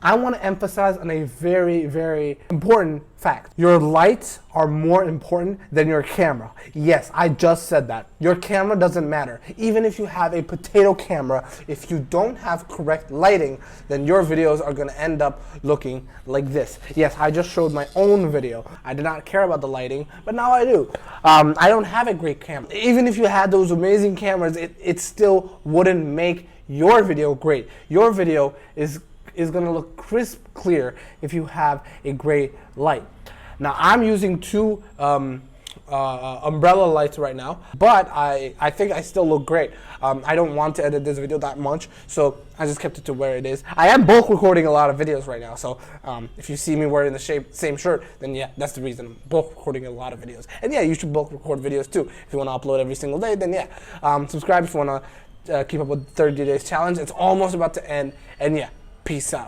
I want to emphasize on a very, very important fact. Your lights are more important than your camera. Yes, I just said that. Your camera doesn't matter. Even if you have a potato camera, if you don't have correct lighting, then your videos are going to end up looking like this. Yes, I just showed my own video. I did not care about the lighting, but now I do. I don't have a great camera. Even if you had those amazing cameras, it still wouldn't make your video great. Your video is going to look crisp, clear if you have a great light. Now I'm using two umbrella lights right now, but I think I still look great. I don't want to edit this video that much, so I just kept it to where it is. I am bulk recording a lot of videos right now, so if you see me wearing the same shirt, then yeah, that's the reason. I'm bulk recording a lot of videos. And yeah, you should bulk record videos too. If you want to upload every single day, then yeah. Subscribe if you want to keep up with the 30 days challenge. It's almost about to end, and yeah. Peace out.